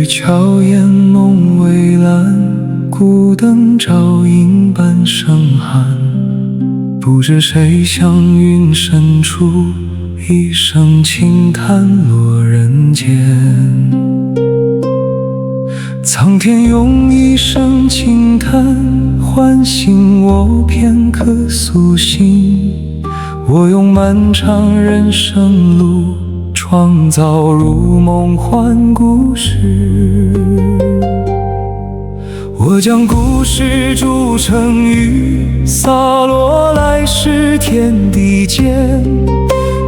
巧烟梦微蓝，孤灯照影半生寒。不知谁向云深处，一声轻叹落人间。苍天用一声轻叹唤醒我片刻苏醒，我用漫长人生路创造如梦幻故事。我将故事铸成雨，洒落来世天地间。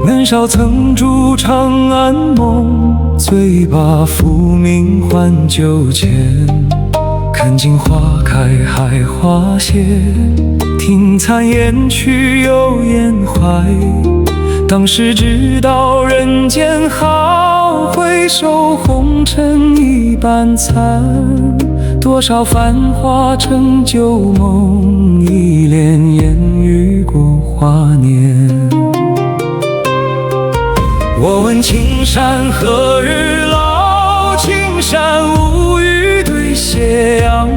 年少曾筑长安梦，醉把浮名换酒钱。看尽花开海花谢，听残雁去又燕怀。当时知道人间好，回首红尘一般残。多少繁华成旧梦，一帘烟雨过华年。我问青山何日老，青山无语对斜阳。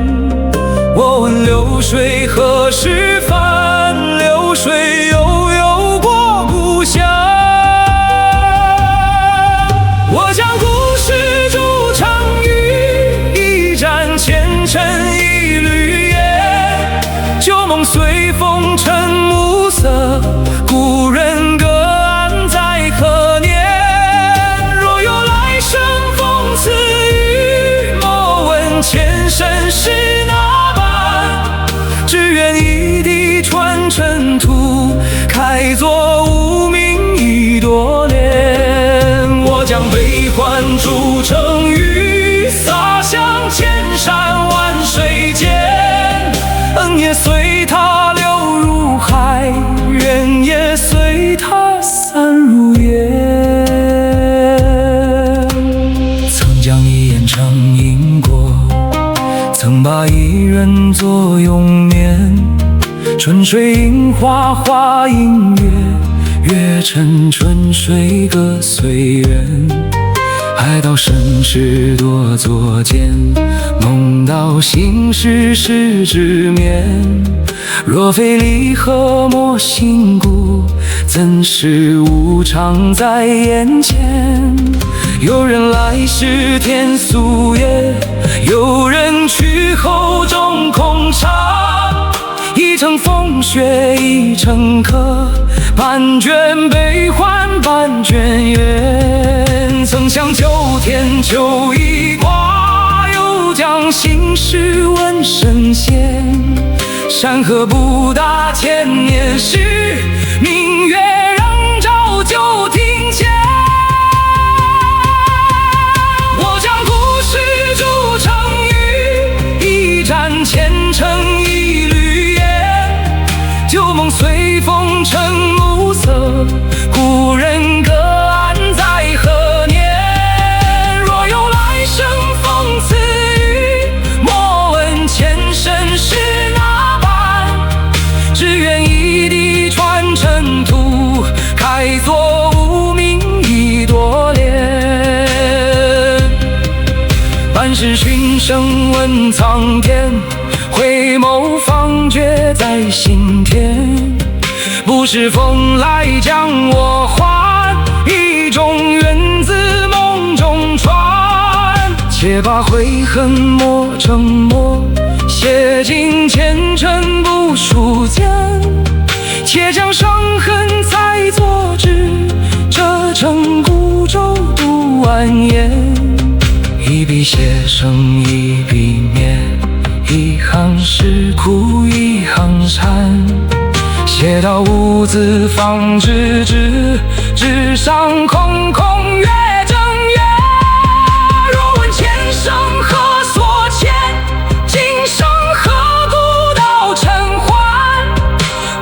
我问流水何时返，流水悠悠过故乡。我将故事筑成雨，一盏前尘一缕烟。旧梦随风尘暮色，故人各安在何年。若有来生逢此遇，莫问前生是哪般，只愿一地传尘土，开作无名一朵莲。我将悲欢铸成雨，洒向千山万水间。恩也随它流入海，怨也随它散入烟。曾将一眼成因果，曾把一人做永眠。春水映花，花映月，月沉春水隔岁月。爱到生事多作践，梦到心事是执眠。若非离合莫心故，怎是无常在眼前。有人来时天素夜，有人去后终空茶。一程风雪一程客，半卷悲欢半卷怨。曾想九天求一卦，又将心事问神仙。山河不大千年时，明月仍照旧庭前。我将故事筑成雨，一盏前尘一缕烟。旧梦随风尘暮色，故人各安在何年。若有来生逢此遇，莫问前生是哪般，只愿一地传尘土，开作无名一朵莲。半世寻声问苍天，回眸方觉在心田。不是风来将我还，一种缘自梦中传。且把悔恨磨成墨，写进前尘不数间。且将伤痕再作纸，折成孤舟渡蜿蜒。一笔写生一笔灭，一行诗苦一行禅。写到无字方知止，纸上空空月正圆。若问前生何所欠，今生何故到尘寰。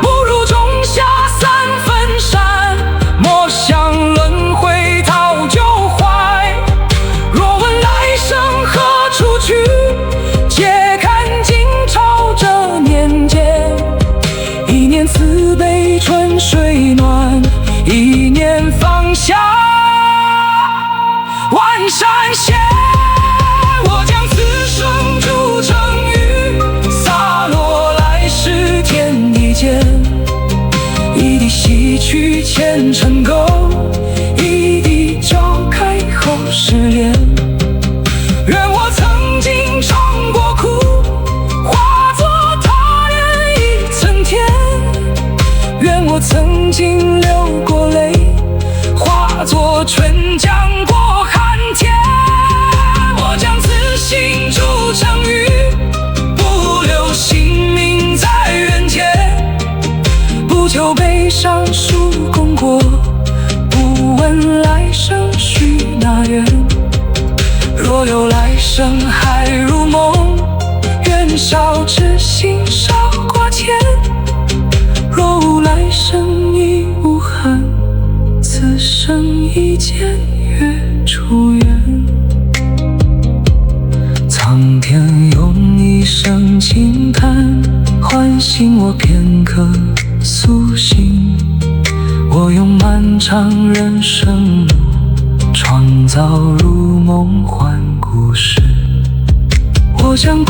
不如种下三分善，莫想轮回讨旧怀。若问来生何处去，且看今朝这年间。一年慈悲春水暖，一年芳香。将过寒天，我将此心筑成雨，不留姓名在人间，不求悲伤数功过，不问来生许那愿。若有来生还如梦，愿少痴心少挂牵。若无来生亦无憾，此生一见月出缘。苍天用一声轻叹，唤醒我片刻苏醒。我用漫长人生路，创造如梦幻故事。我将